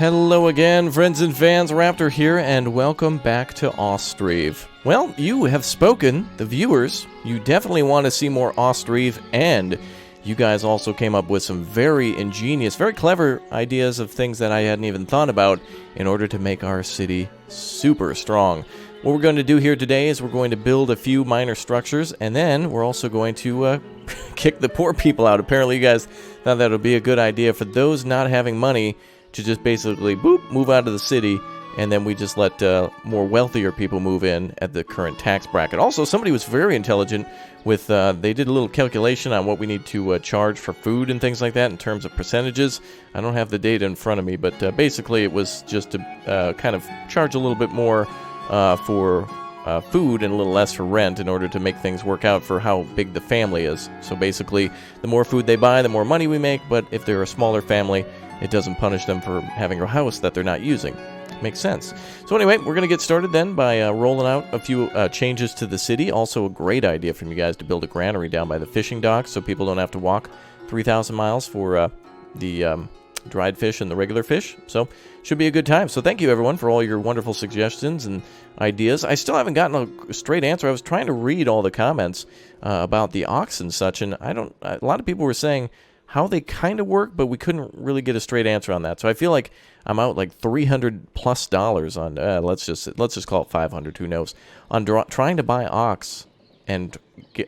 Hello again, friends and fans. Raptor here, and welcome back to Ostriv. Well, you have spoken, the viewers. You definitely want to see more Ostriv, and you guys also came up with some very ingenious, very clever ideas of things that I hadn't even thought about in order to make our city super strong. What we're going to do here today is we're going to build a few minor structures, and then we're also going to kick the poor people out. Apparently you guys thought that would be a good idea for those not having money to just basically, boop, move out of the city, and then we just let more wealthier people move in at the current tax bracket. Also, somebody was very intelligent with, they did a little calculation on what we need to charge for food and things like that in terms of percentages. I don't have the data in front of me, but basically it was just to kind of charge a little bit more for food and a little less for rent in order to make things work out for how big the family is. So basically, the more food they buy, the more money we make, but if they're a smaller family, it doesn't punish them for having a house that they're not using. Makes sense. So anyway, we're going to get started then by rolling out a few changes to the city. Also a great idea from you guys to build a granary down by the fishing docks so people don't have to walk 3,000 miles for the dried fish and the regular fish. So should be a good time. So thank you everyone for all your wonderful suggestions and ideas. I still haven't gotten a straight answer. I was trying to read all the comments about the ox and such, and a lot of people were saying how they kind of work, but we couldn't really get a straight answer on that. So I feel like I'm out like $300+ on, let's just call it 500, who knows, on trying to buy ox and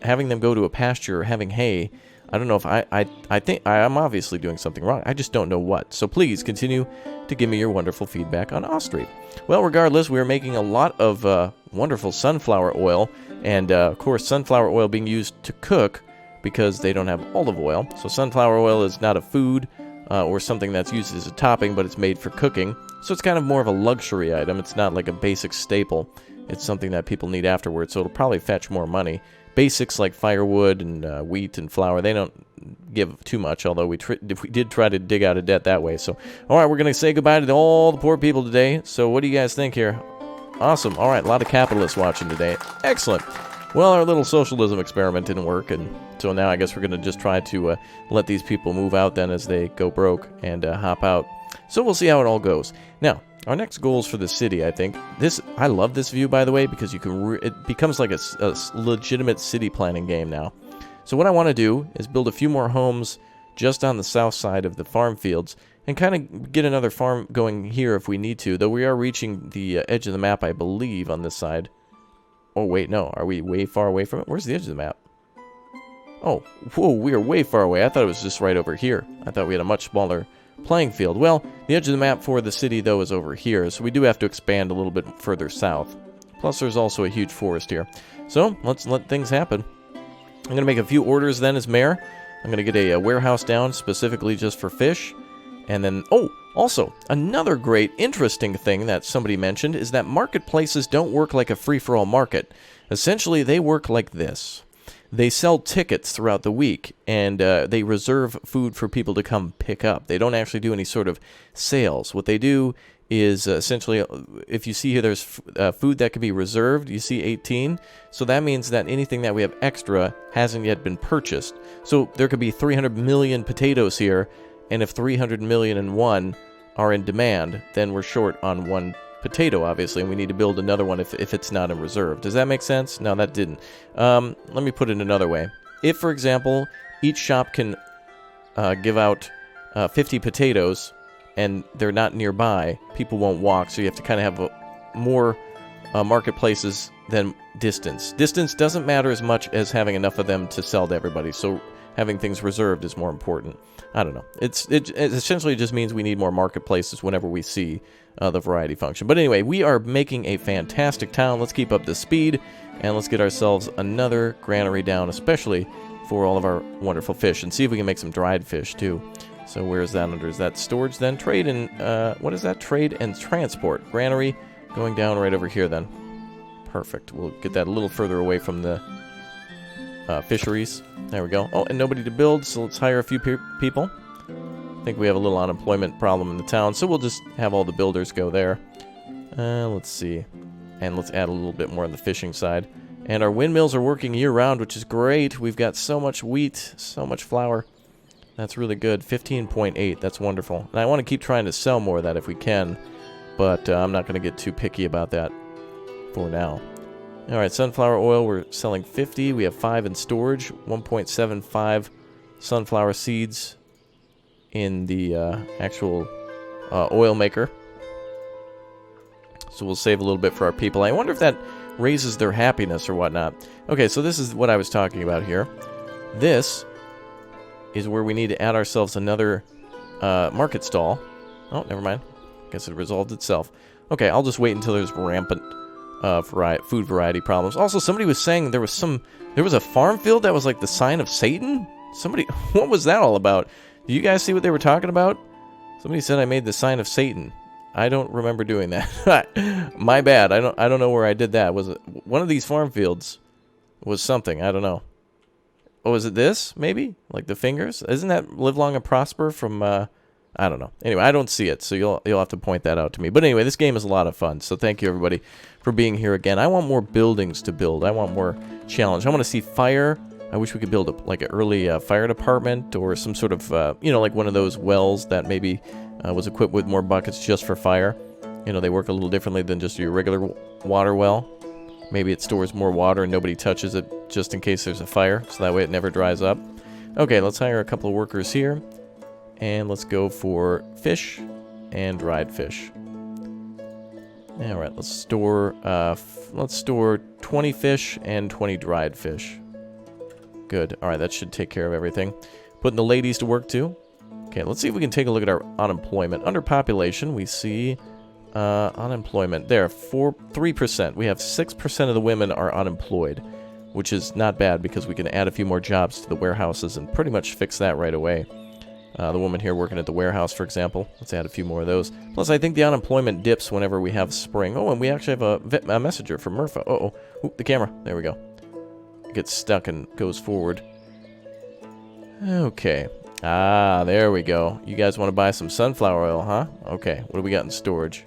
having them go to a pasture or having hay. I don't know if I think I'm obviously doing something wrong. I just don't know what. So please continue to give me your wonderful feedback on Ostriv. Well, regardless, we are making a lot of wonderful sunflower oil, and of course sunflower oil being used to cook, because they don't have olive oil. So sunflower oil is not a food or something that's used as a topping, but it's made for cooking. So it's kind of more of a luxury item. It's not like a basic staple. It's something that people need afterwards, so it'll probably fetch more money. Basics like firewood and wheat and flour, they don't give too much, although we did try to dig out of debt that way. So, all right, we're going to say goodbye to all the poor people today. So what do you guys think here? Awesome. All right, a lot of capitalists watching today. Excellent. Well, our little socialism experiment didn't work, and so now I guess we're going to just try to let these people move out then as they go broke and hop out. So we'll see how it all goes. Now, our next goals for the city, I think. I love this view, by the way, because you can it becomes like a legitimate city planning game now. So what I want to do is build a few more homes just on the south side of the farm fields and kind of get another farm going here if we need to, though we are reaching the edge of the map, I believe, on this side. Oh, wait, no. Are we way far away from it? Where's the edge of the map? Oh, whoa, we are way far away. I thought it was just right over here. I thought we had a much smaller playing field. Well, the edge of the map for the city, though, is over here, so we do have to expand a little bit further south. Plus, there's also a huge forest here. So, let's let things happen. I'm going to make a few orders then as mayor. I'm going to get a warehouse down specifically just for fish. And then, oh, also, another great, interesting thing that somebody mentioned is that marketplaces don't work like a free-for-all market. Essentially, they work like this. They sell tickets throughout the week, and they reserve food for people to come pick up. They don't actually do any sort of sales. What they do is essentially, if you see here there's food that can be reserved, you see 18. So that means that anything that we have extra hasn't yet been purchased. So there could be 300 million potatoes here, and if 300,000,001 are in demand, then we're short on one potato, obviously, and we need to build another one if it's not in reserve. Does that make sense? No, that didn't. Let me put it another way. If, for example, each shop can give out 50 potatoes, and they're not nearby, people won't walk, so you have to kind of have more marketplaces than distance. Distance doesn't matter as much as having enough of them to sell to everybody, so having things reserved is more important. I don't know. It essentially just means we need more marketplaces whenever we see the variety function. But anyway, we are making a fantastic town. Let's keep up the speed, and let's get ourselves another granary down, especially for all of our wonderful fish, and see if we can make some dried fish too. So where is that under? Is that storage then? Trade and, what is that? Trade and transport. Granary going down right over here then. Perfect. We'll get that a little further away from the fisheries. There we go. Oh, and nobody to build, so let's hire a few people. I think we have a little unemployment problem in the town, so we'll just have all the builders go there. Let's see. And let's add a little bit more on the fishing side. And our windmills are working year-round, which is great. We've got so much wheat, so much flour. That's really good. 15.8. That's wonderful. And I want to keep trying to sell more of that if we can. But I'm not going to get too picky about that for now. Alright, sunflower oil, we're selling 50. We have 5 in storage. 1.75 sunflower seeds in the actual oil maker. So we'll save a little bit for our people. I wonder if that raises their happiness or whatnot. Okay, so this is what I was talking about here. This is where we need to add ourselves another market stall. Oh, never mind. Guess it resolved itself. Okay, I'll just wait until there's rampant food variety problems. Also, somebody was saying there was a farm field that was like the sign of Satan? Somebody, what was that all about? Do you guys see what they were talking about? Somebody said I made the sign of Satan. I don't remember doing that. My bad. I don't know where I did that. Was it one of these farm fields? Was something. I don't know. Oh, is it this? Maybe? Like the fingers? Isn't that Live Long and Prosper from I don't know. Anyway, I don't see it, so you'll have to point that out to me. But anyway, this game is a lot of fun. So thank you everybody for being here again. I want more buildings to build. I want more challenge. I want to see fire. I wish we could build like an early fire department or some sort of like one of those wells that maybe was equipped with more buckets just for fire. They work a little differently than just your regular water well. Maybe it stores more water and nobody touches it just in case there's a fire, so that way it never dries up. Okay, let's hire a couple of workers here. And let's go for fish and dried fish. Alright, let's store 20 fish and 20 dried fish. Good. Alright, that should take care of everything. Putting the ladies to work too. Okay, let's see if we can take a look at our unemployment. Under population, we see unemployment. There, 3%. We have 6% of the women are unemployed, which is not bad because we can add a few more jobs to the warehouses and pretty much fix that right away. The woman here working at the warehouse, for example. Let's add a few more of those. Plus, I think the unemployment dips whenever we have spring. Oh, and we actually have a messenger from Murpha. Uh-oh. Ooh, the camera. There we go. It gets stuck and goes forward. Okay. Ah, there we go. You guys want to buy some sunflower oil, huh? Okay. What do we got in storage?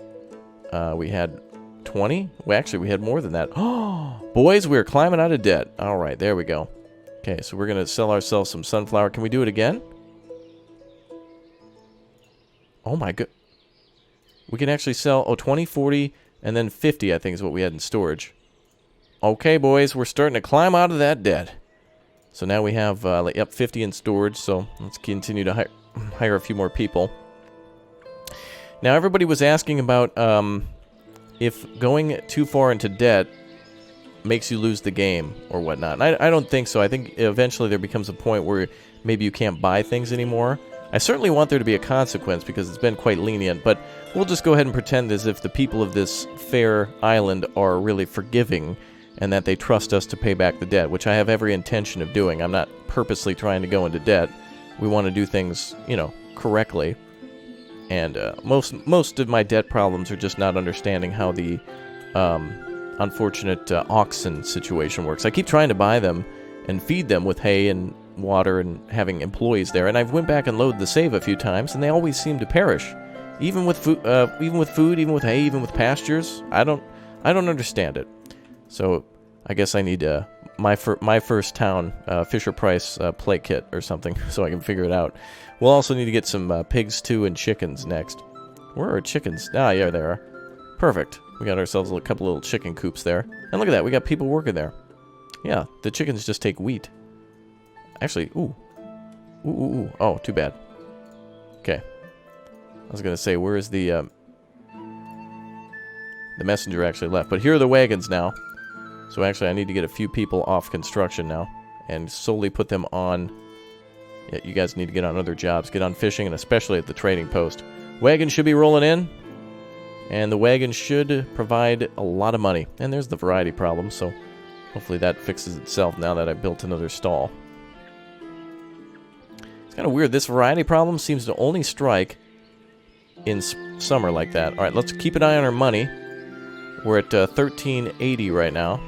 We had 20? Well, actually, we had more than that. Oh, boys, we're climbing out of debt. All right, there we go. Okay, so we're going to sell ourselves some sunflower. Can we do it again? Oh my god. We can actually sell, 20, 40, and then 50, I think is what we had in storage. Okay, boys, we're starting to climb out of that debt. So now we have, 50 in storage, so let's continue to hire a few more people. Now, everybody was asking about if going too far into debt makes you lose the game or whatnot. And I don't think so. I think eventually there becomes a point where maybe you can't buy things anymore. I certainly want there to be a consequence because it's been quite lenient, but we'll just go ahead and pretend as if the people of this fair island are really forgiving and that they trust us to pay back the debt, which I have every intention of doing. I'm not purposely trying to go into debt. We want to do things, correctly. And most of my debt problems are just not understanding how the unfortunate oxen situation works. I keep trying to buy them and feed them with hay and water and having employees there, and I've went back and loaded the save a few times, and they always seem to perish, even with food, even with hay, even with pastures. I don't understand it. So I guess I need my first town Fisher Price play kit or something so I can figure it out. We'll also need to get some pigs too and chickens next. Where are chickens? Ah, yeah, there are. Perfect. We got ourselves a couple little chicken coops there, and look at that, we got people working there. Yeah, the chickens just take wheat. Actually, ooh. Oh, too bad. Okay. I was gonna say, where is the messenger actually left? But here are the wagons now. So actually, I need to get a few people off construction now and solely put them on. Yeah, you guys need to get on other jobs. Get on fishing, and especially at the trading post. Wagons should be rolling in, and the wagon should provide a lot of money. And there's the variety problem, so hopefully that fixes itself now that I built another stall. It's kind of weird. This variety problem seems to only strike in summer like that. All right, let's keep an eye on our money. We're at 1380 right now.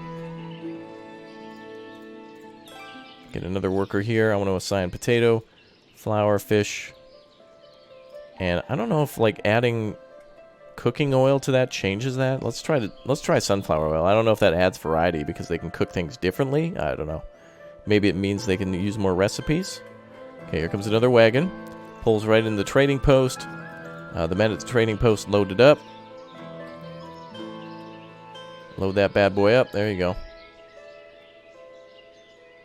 Get another worker here. I want to assign potato, flour, fish. And I don't know if like adding cooking oil to that changes that. Let's try sunflower oil. I don't know if that adds variety because they can cook things differently. I don't know. Maybe it means they can use more recipes. Okay, here comes another wagon. Pulls right in the trading post. The men at the trading post loaded up. Load that bad boy up. There you go.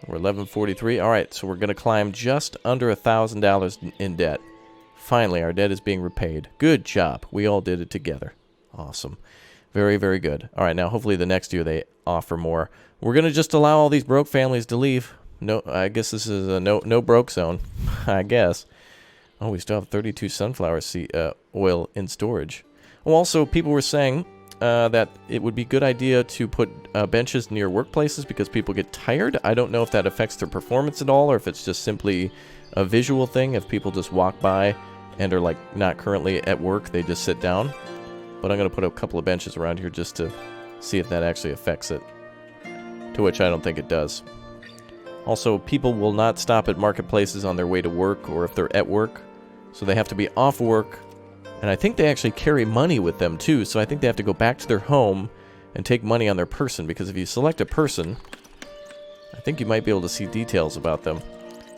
We're 1143. All right, so we're going to climb just under $1,000 in debt. Finally, our debt is being repaid. Good job. We all did it together. Awesome. Very, very good. All right, now hopefully the next year they offer more. We're going to just allow all these broke families to leave. No, I guess this is a no broke zone. I guess. Oh, we still have 32 sunflower oil in storage. Well, also, people were saying that it would be a good idea to put benches near workplaces because people get tired. I don't know if that affects their performance at all or if it's just simply a visual thing. If people just walk by and are like not currently at work, they just sit down. But I'm going to put a couple of benches around here just to see if that actually affects it. To which I don't think it does. Also, people will not stop at marketplaces on their way to work or if they're at work. So they have to be off work. And I think they actually carry money with them too. So I think they have to go back to their home and take money on their person. Because if you select a person, I think you might be able to see details about them.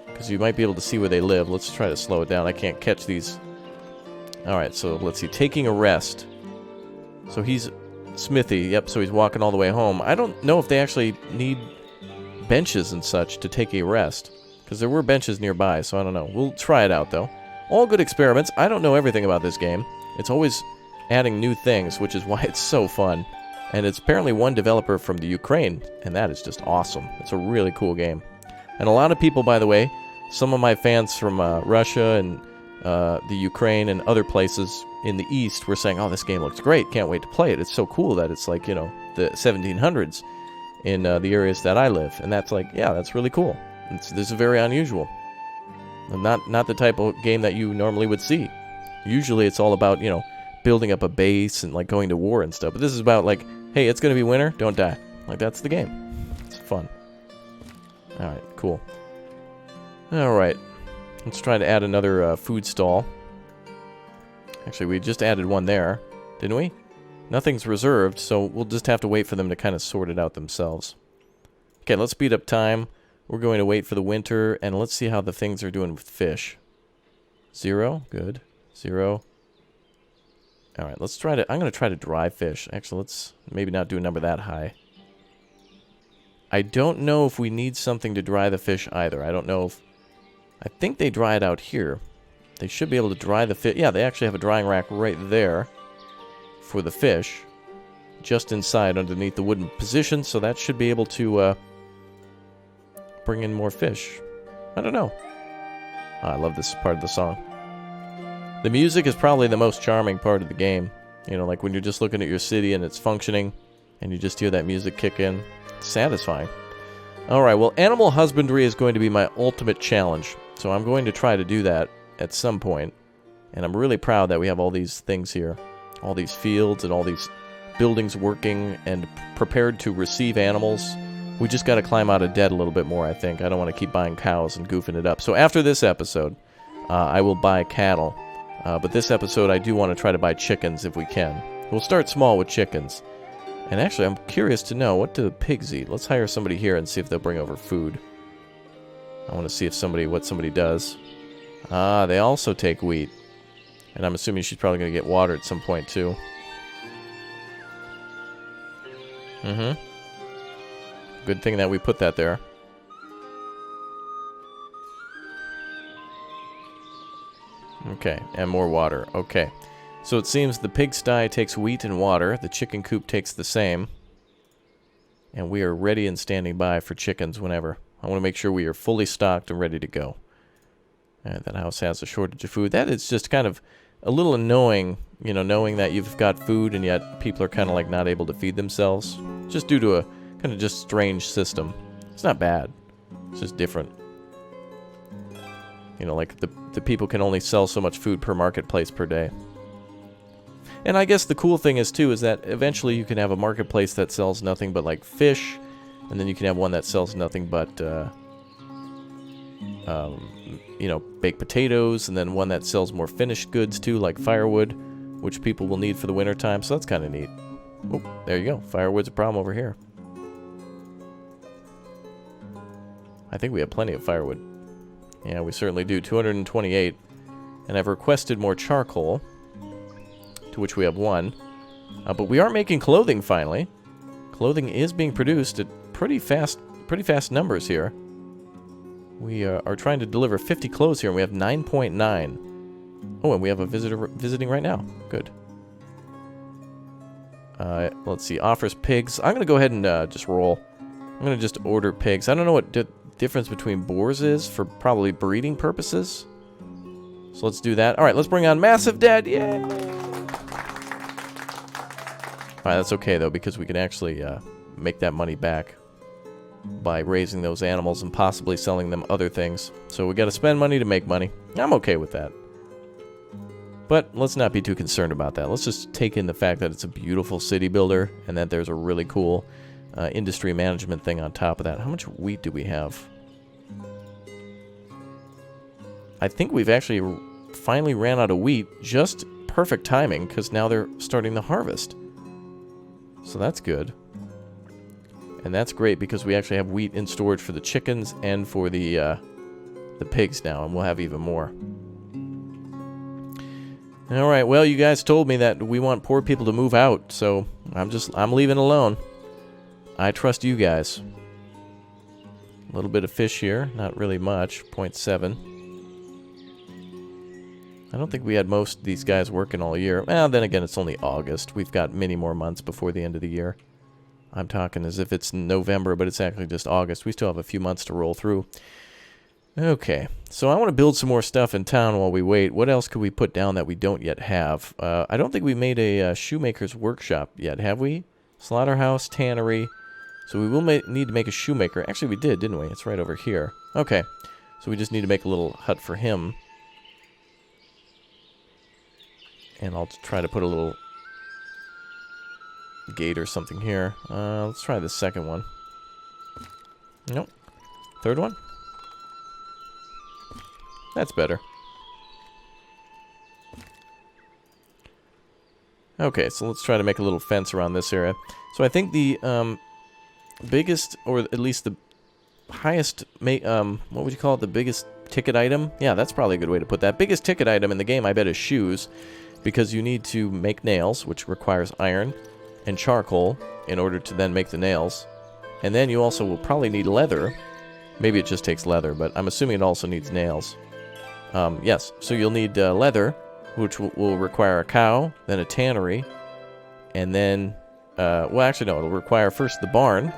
Because you might be able to see where they live. Let's try to slow it down. I can't catch these. Alright, so let's see. Taking a rest. So he's Smithy. Yep, so he's walking all the way home. I don't know if they actually need benches and such to take a rest. Because there were benches nearby, so I don't know. We'll try it out, though. All good experiments. I don't know everything about this game. It's always adding new things, which is why it's so fun. And it's apparently one developer from the Ukraine, and that is just awesome. It's a really cool game. And a lot of people, by the way, some of my fans from Russia and the Ukraine and other places in the East were saying, oh, this game looks great. Can't wait to play it. It's so cool that it's like, you know, the 1700s in the areas that I live. And that's like, yeah, that's really cool. This is very unusual. Not the type of game that you normally would see. Usually it's all about, you know, building up a base and like going to war and stuff. But this is about like, hey, it's going to be winter, don't die. Like that's the game. It's fun. Alright, cool. Alright. Let's try to add another food stall. Actually, we just added one there, didn't we? Nothing's reserved, so we'll just have to wait for them to kind of sort it out themselves. Okay, let's speed up time. We're going to wait for the winter, and let's see how the things are doing with fish. 0, good. 0. Alright, let's try to... I'm going to try to dry fish. Actually, let's maybe not do a number that high. I don't know if we need something to dry the fish either. I don't know if... I think they dry it out here. They should be able to dry the fish. Yeah, they actually have a drying rack right there for the fish. Just inside underneath the wooden position, so that should be able to... bring in more fish. I don't know. Oh, I love this part of the song. The music is probably the most charming part of the game. You know, like when you're just looking at your city and it's functioning, and you just hear that music kick in. It's satisfying. Alright, well, animal husbandry is going to be my ultimate challenge. So I'm going to try to do that at some point. And I'm really proud that we have all these things here. All these fields and all these buildings working and prepared to receive animals. We just got to climb out of debt a little bit more, I think. I don't want to keep buying cows and goofing it up. So after this episode, I will buy cattle. But this episode, I do want to try to buy chickens if we can. We'll start small with chickens. And actually, I'm curious to know, what do the pigs eat? Let's hire somebody here and see if they'll bring over food. I want to see if what somebody does. Ah, they also take wheat. And I'm assuming she's probably going to get water at some point, too. Mm-hmm. Good thing that we put that there. Okay, and more water. Okay. So it seems the pigsty takes wheat and water. The chicken coop takes the same. And we are ready and standing by for chickens whenever. I want to make sure we are fully stocked and ready to go. And that house has a shortage of food. That is just kind of a little annoying, you know, knowing that you've got food and yet people are kind of like not able to feed themselves. Just due to a kind of just strange system. It's not bad. It's just different. You know, like the people can only sell so much food per marketplace per day. And I guess the cool thing is, too, is that eventually you can have a marketplace that sells nothing but, like, fish. And then you can have one that sells nothing but, you know, baked potatoes. And then one that sells more finished goods, too, like firewood, which people will need for the wintertime. So that's kind of neat. Oh, there you go. Firewood's a problem over here. I think we have plenty of firewood. Yeah, we certainly do. 228. And I've requested more charcoal, to which we have 1. But we are making clothing finally. Clothing is being produced at pretty fast numbers here. We are trying to deliver 50 clothes here, and we have 9.9. Oh, and we have a visitor visiting right now. Good. Let's see. Offers pigs. I'm going to go ahead and just roll. I'm going to just order pigs. I don't know what the difference between boars is for probably breeding purposes. So let's do that. All right, let's bring on massive debt. Yay! All right, that's okay, though, because we can actually make that money back by raising those animals and possibly selling them other things. So we got to spend money to make money. I'm okay with that. But let's not be too concerned about that. Let's just take in the fact that it's a beautiful city builder and that there's a really cool industry management thing on top of that. How much wheat do we have? I think we've actually finally ran out of wheat. Just perfect timing, because now they're starting the harvest. So that's good. And that's great because we actually have wheat in storage for the chickens and for the pigs now, and we'll have even more. Alright, well, you guys told me that we want poor people to move out, so I'm leaving alone. I trust you guys. A little bit of fish here, not really much, 0.7. I don't think we had most of these guys working all year. Well, then again, it's only August. We've got many more months before the end of the year. I'm talking as if it's November, but it's actually just August. We still have a few months to roll through. Okay, so I want to build some more stuff in town while we wait. What else could we put down that we don't yet have? I don't think we made a shoemaker's workshop yet, have we? Slaughterhouse, tannery. So we will need to make a shoemaker. Actually, we did, didn't we? It's right over here. Okay, so we just need to make a little hut for him. And I'll try to put a little gate or something here. Let's try the second one. Nope. Third one? That's better. Okay, so let's try to make a little fence around this area. So I think the biggest, or at least the highest, what would you call it, the biggest ticket item? Yeah, that's probably a good way to put that. Biggest ticket item in the game, I bet, is shoes. Because you need to make nails, which requires iron and charcoal in order to then make the nails. And then you also will probably need leather. Maybe it just takes leather, but I'm assuming it also needs nails. Yes, so you'll need leather, which will require a cow, then a tannery, and then, well, actually, no, it'll require first the barn,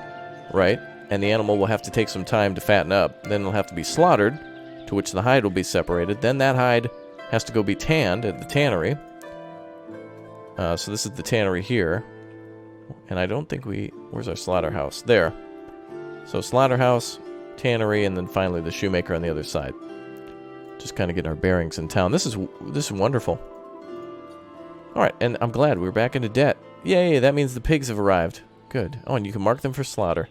right? And the animal will have to take some time to fatten up. Then it'll have to be slaughtered, to which the hide will be separated. Then that hide has to go be tanned at the tannery. So this is the tannery here. And I don't think where's our slaughterhouse? There. So slaughterhouse, tannery, and then finally the shoemaker on the other side. Just kind of getting our bearings in town. This is wonderful. Alright, and I'm glad we're back into debt. Yay, that means the pigs have arrived. Good. Oh, and you can mark them for slaughter.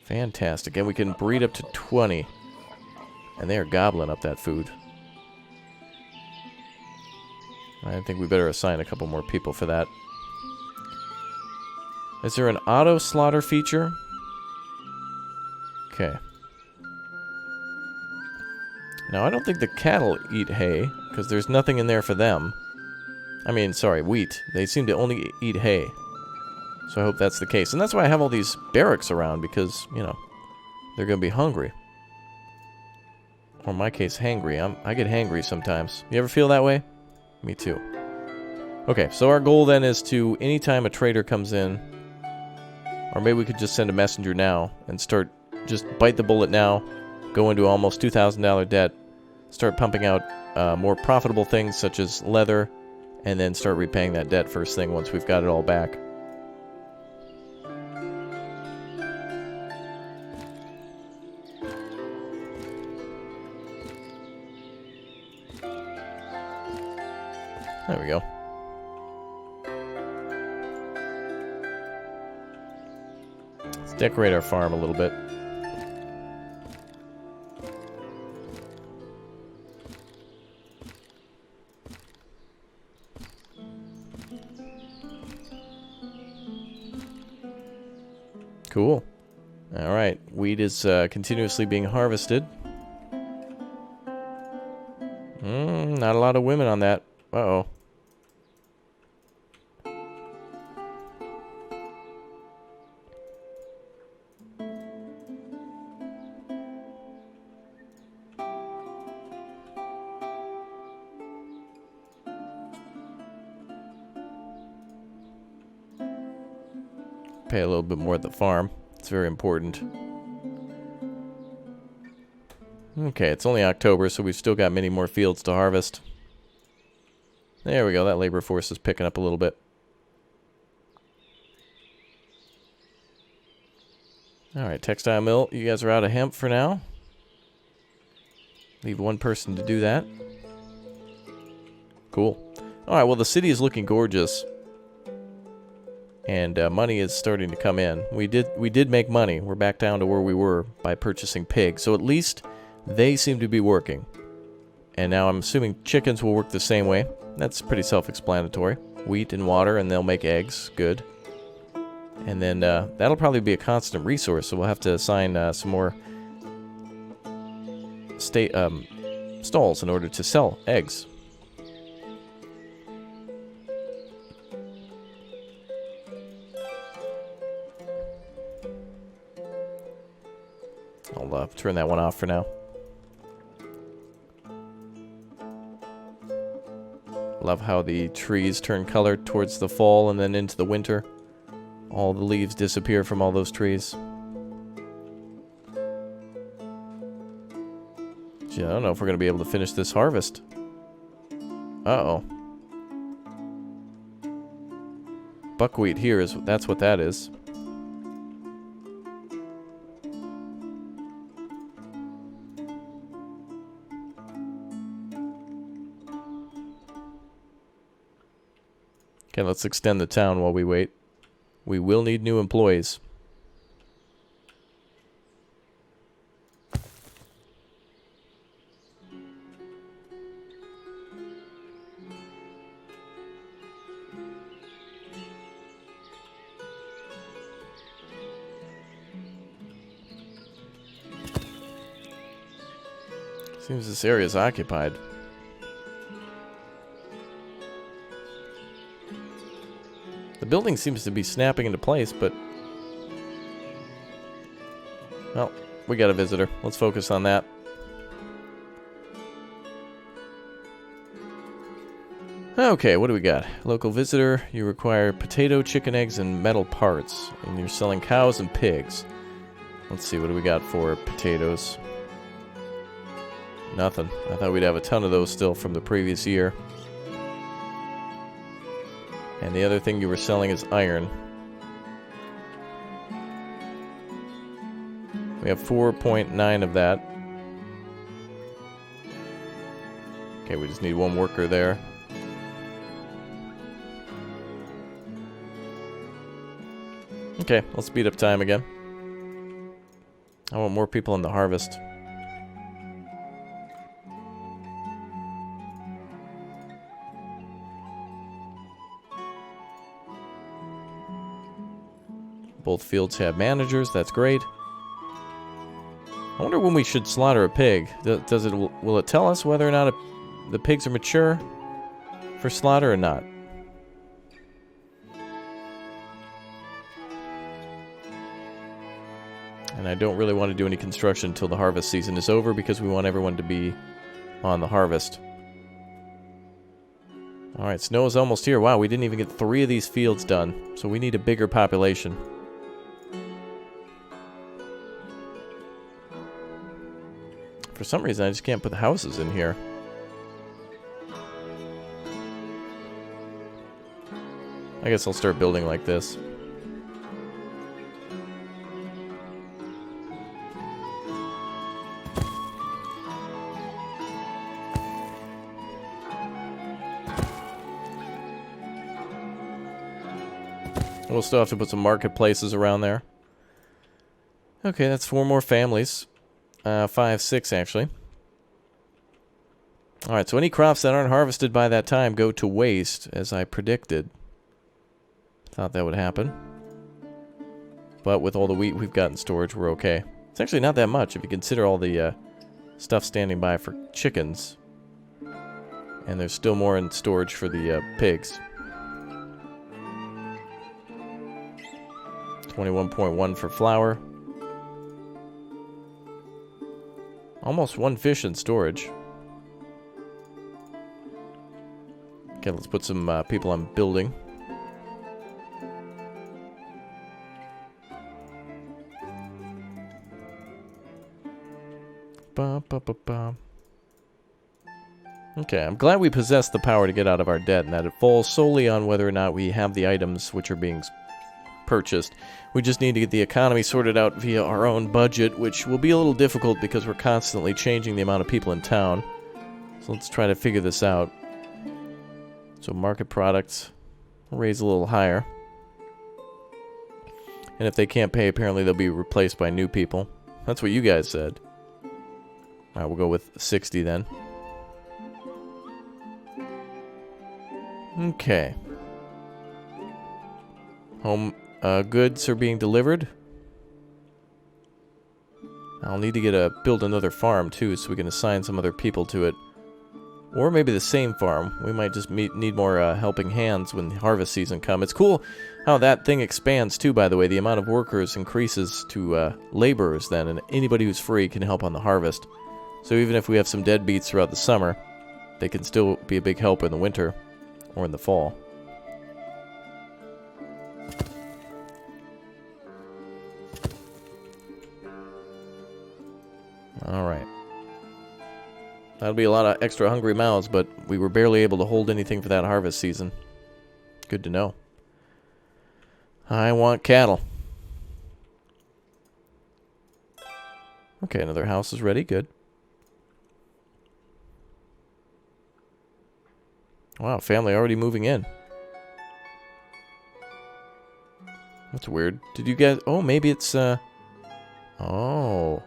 Fantastic. And we can breed up to 20. And they are gobbling up that food. I think we better assign a couple more people for that. Is there an auto slaughter feature? Okay. Now, I don't think the cattle eat hay, because there's nothing in there for them. I mean, sorry, wheat. They seem to only eat hay. So I hope that's the case. And that's why I have all these barracks around, because, you know, they're going to be hungry. Or in my case, hangry. I get hangry sometimes. You ever feel that way? Me too. Okay, so our goal then is to, anytime a trader comes in, or maybe we could just send a messenger now and start, just bite the bullet now, go into almost $2,000 debt, start pumping out more profitable things such as leather, and then start repaying that debt first thing once we've got it all back. There we go. Let's decorate our farm a little bit. Cool. Alright, wheat is continuously being harvested. Not a lot of women on that. Uh-oh. Pay a little bit more at the farm. It's very important. Okay, it's only October, so we've still got many more fields to harvest. There we go. That labor force is picking up a little bit. Alright, textile mill. You guys are out of hemp for now. Leave one person to do that. Cool. Alright, well the city is looking gorgeous. And money is starting to come in. We did make money. We're back down to where we were by purchasing pigs. So at least they seem to be working. And now I'm assuming chickens will work the same way. That's pretty self-explanatory. Wheat and water, and they'll make eggs. Good. And then that'll probably be a constant resource, so we'll have to assign some more stalls in order to sell eggs. I'll turn that one off for now. Love how the trees turn color towards the fall and then into the winter. All the leaves disappear from all those trees. Gee, I don't know if we're going to be able to finish this harvest. Uh-oh. Buckwheat here that's what that is. Okay, let's extend the town while we wait. We will need new employees. Seems this area is occupied. The building seems to be snapping into place, but... well, we got a visitor. Let's focus on that. Okay, what do we got? Local visitor. You require potato, chicken eggs, and metal parts. And you're selling cows and pigs. Let's see, what do we got for potatoes? Nothing. I thought we'd have a ton of those still from the previous year. And the other thing you were selling is iron. We have 4.9 of that. Okay, we just need one worker there. Okay, let's speed up time again. I want more people in the harvest. Both fields have managers, that's great. I wonder when we should slaughter a pig. Will it tell us whether or not the pigs are mature for slaughter or not? And I don't really want to do any construction until the harvest season is over because we want everyone to be on the harvest. Alright, snow is almost here. Wow, we didn't even get 3 of these fields done. So we need a bigger population. For some reason, I just can't put the houses in here. I guess I'll start building like this. We'll still have to put some marketplaces around there. Okay, that's 4 more families. 5, 6 actually. Alright, so any crops that aren't harvested by that time go to waste, as I predicted. Thought that would happen. But with all the wheat we've got in storage, we're okay. It's actually not that much if you consider all the stuff standing by for chickens. And there's still more in storage for the pigs. 21.1 for flour. Almost 1 fish in storage. Okay, let's put some people on building. Okay, I'm glad we possess the power to get out of our debt, and that it falls solely on whether or not we have the items which are being purchased. We just need to get the economy sorted out via our own budget, which will be a little difficult because we're constantly changing the amount of people in town. So let's try to figure this out. So market products, we'll raise a little higher. And if they can't pay, apparently they'll be replaced by new people. That's what you guys said. Alright, we'll go with 60 then. Okay. Home goods are being delivered. I'll need to build another farm too, so we can assign some other people to it. Or maybe the same farm. We might just need more helping hands when harvest season comes. It's cool how that thing expands too, by the way. The amount of workers increases to laborers then, and anybody who's free can help on the harvest. So even if we have some deadbeats throughout the summer, they can still be a big help in the winter or in the fall. Alright. That'll be a lot of extra hungry mouths, but we were barely able to hold anything for that harvest season. Good to know. I want cattle. Okay, another house is ready. Good. Wow, family already moving in. That's weird. Did you guys... Oh, maybe it's, Oh.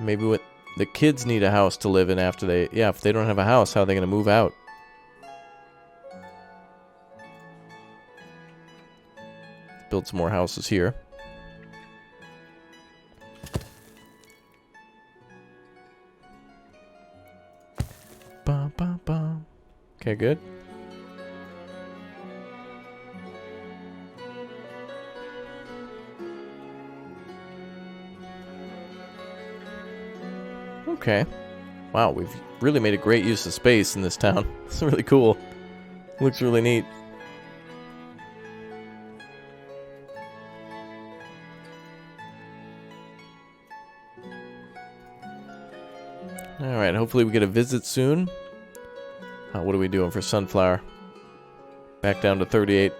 Maybe what... The kids need a house to live in after they... Yeah, if they don't have a house, how are they going to move out? Build some more houses here. Ba, ba, ba. Okay, good. Okay. Wow, we've really made a great use of space in this town. It's really cool. Looks really neat. Alright, hopefully we get a visit soon. What are we doing for sunflower? Back down to 38.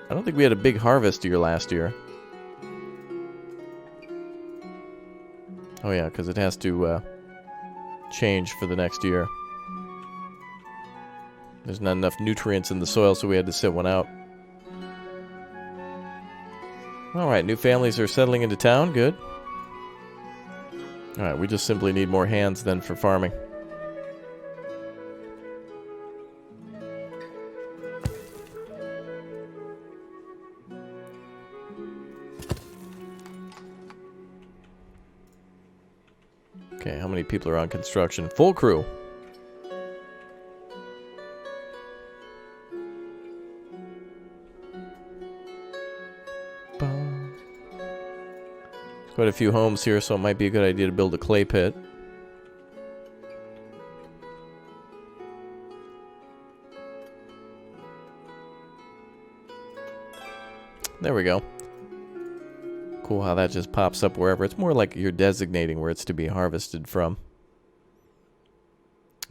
I don't think we had a big harvest year last year. Oh yeah, because it has to change for the next year. There's not enough nutrients in the soil, so we had to sit one out. Alright, new families are settling into town. Good. Alright, we just simply need more hands then for farming. Okay, how many people are on construction? Full crew. Quite a few homes here, so it might be a good idea to build a clay pit. There we go. Cool how that just pops up wherever. It's more like you're designating where it's to be harvested from.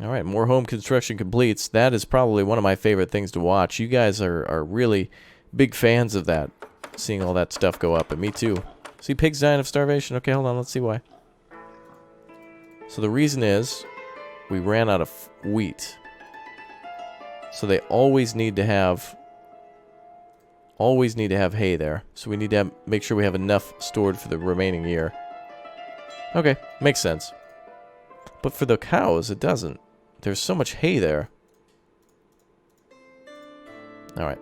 Alright, more home construction completes. That is probably one of my favorite things to watch. You guys are really big fans of that. Seeing all that stuff go up, and me too. See pigs dying of starvation? Okay, hold on, let's see why. So the reason is we ran out of wheat. So they always need to have hay there. So we need to make sure we have enough stored for the remaining year. Okay, makes sense. But for the cows, it doesn't. There's so much hay there. Alright.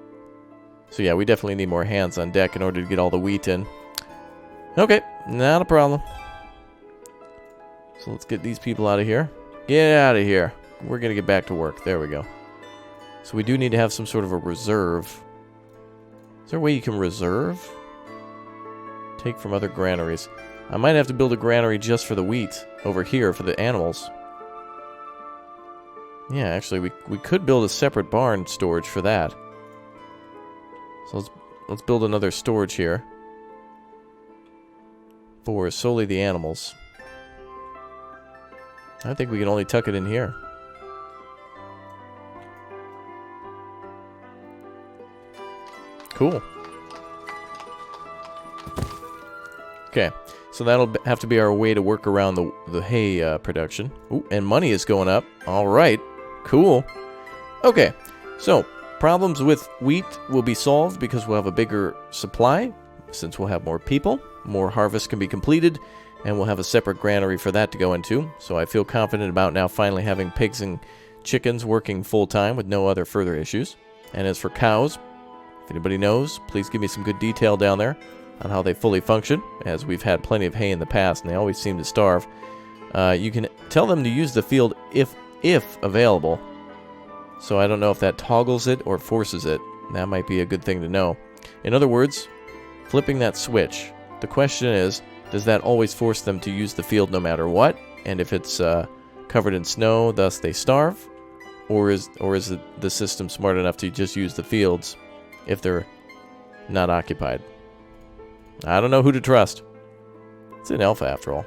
So yeah, we definitely need more hands on deck in order to get all the wheat in. Okay, not a problem. So let's get these people out of here. Get out of here. we're gonna get back to work. There we go. So we do need to have some sort of a reserve. Is there a way you can reserve? Take from other granaries. I might have to build a granary just for the wheat over here for the animals. Yeah, actually, we could build a separate barn storage for that. So let's build another storage here for solely the animals. I think we can only tuck it in here. Cool. Okay, so that'll have to be our way to work around the hay production. Ooh, and money is going up. All right, cool. Okay, so problems with wheat will be solved because we'll have a bigger supply, since we'll have more people, more harvest can be completed, and we'll have a separate granary for that to go into. So I feel confident about now finally having pigs and chickens working full-time with no other further issues. And as for cows, if anybody knows, please give me some good detail down there on how they fully function, as we've had plenty of hay in the past and they always seem to starve. You can tell them to use the field if available. So I don't know if that toggles it or forces it. That might be a good thing to know. In other words, flipping that switch. The question is, does that always force them to use the field no matter what? And if it's covered in snow, thus they starve? Or is the system smart enough to just use the fields if they're not occupied? I don't know who to trust. It's an alpha after all.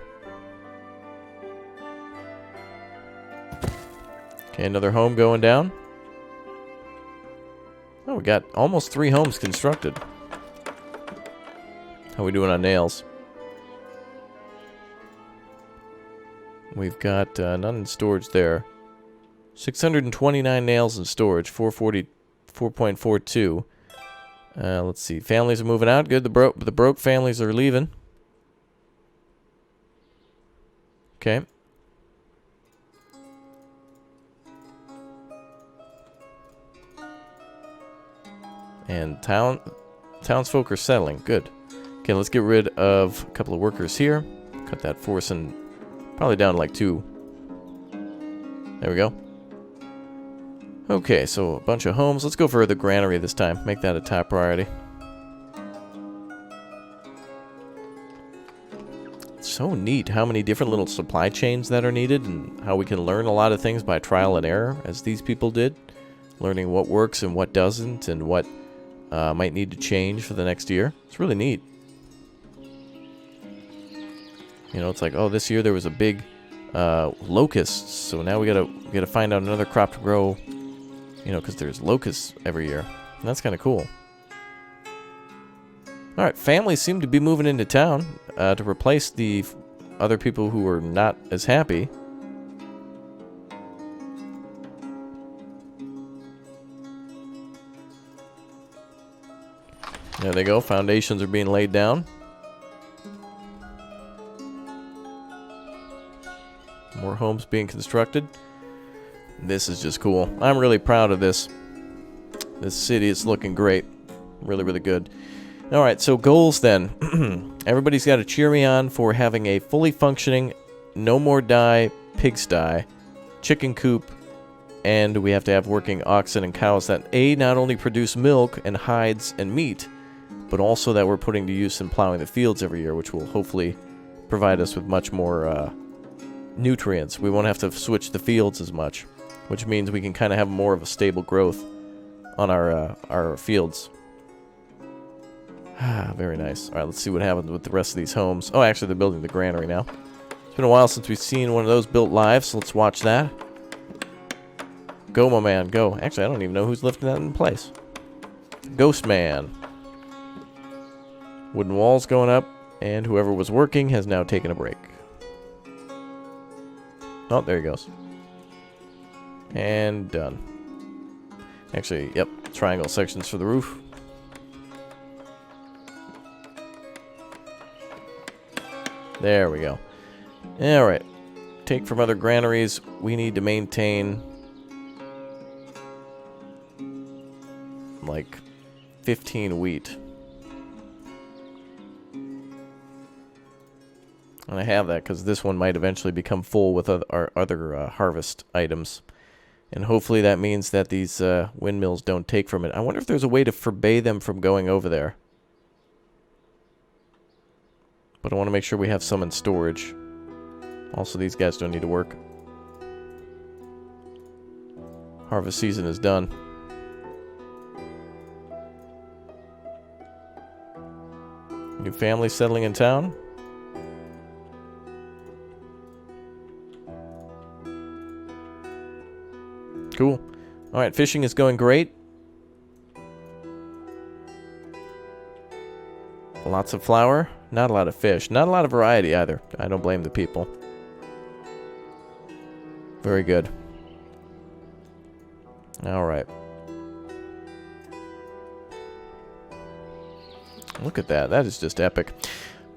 Okay, another home going down. Oh, we got almost 3 homes constructed. How are we doing on nails? We've got none in storage there. 629 nails in storage. 444.42. Let's see. Families are moving out. Good. The broke families are leaving. Okay. And townsfolk are settling. Good. Okay, let's get rid of a couple of workers here. Cut that force and probably down to like 2. There we go. Okay, so a bunch of homes. Let's go for the granary this time. Make that a top priority. It's so neat how many different little supply chains that are needed and how we can learn a lot of things by trial and error, as these people did. Learning what works and what doesn't and what might need to change for the next year. It's really neat. You know, it's like, oh, this year there was a big locusts, so now we gotta find out another crop to grow. You know, because there's locusts every year. And that's kind of cool. Alright, families seem to be moving into town to replace the other people who are not as happy. There they go. Foundations are being laid down. More homes being constructed. This is just cool. I'm really proud of this. This city is looking great. Really, really good. Alright, so goals then. Everybody's got to cheer me on for having a fully functioning, no more die, pigsty, chicken coop, and we have to have working oxen and cows that not only produce milk and hides and meat, but also that we're putting to use in plowing the fields every year, which will hopefully provide us with much more nutrients. We won't have to switch the fields as much, which means we can kind of have more of a stable growth on our fields. Very nice. All right, let's see what happens with the rest of these homes. Oh, actually, they're building the granary now. It's been a while since we've seen one of those built live, so let's watch that. Go, my man, go. Actually, I don't even know who's lifting that in place. Ghost man. Wooden walls going up, and whoever was working has now taken a break. Oh, there he goes. And done. Actually, yep, triangle sections for the roof. There we go. Alright. Take from other granaries. We need to maintain like 15 wheat. And I have that because this one might eventually become full with our other harvest items. And hopefully that means that these windmills don't take from it. I wonder if there's a way to forbade them from going over there. But I want to make sure we have some in storage. Also, these guys don't need to work. Harvest season is done. New family settling in town. Cool. Alright, fishing is going great. Lots of flour. Not a lot of fish. Not a lot of variety either. I don't blame the people. Very good. Alright. Look at that. That is just epic.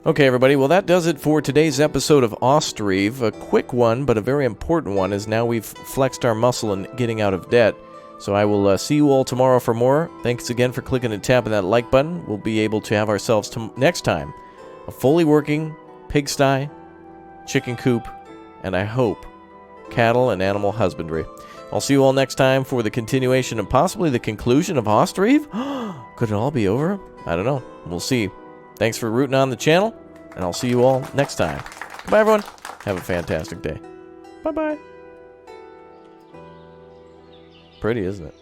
Okay, everybody. Well, that does it for today's episode of Ostriv. A quick one, but a very important one, as now we've flexed our muscle in getting out of debt. So I will see you all tomorrow for more. Thanks again for clicking and tapping that like button. We'll be able to have ourselves next time a fully working pigsty, chicken coop, and I hope cattle and animal husbandry. I'll see you all next time for the continuation and possibly the conclusion of Ostriv. Could it all be over? I don't know. We'll see. Thanks for rooting on the channel, and I'll see you all next time. Goodbye, everyone. Have a fantastic day. Bye-bye. Pretty, isn't it?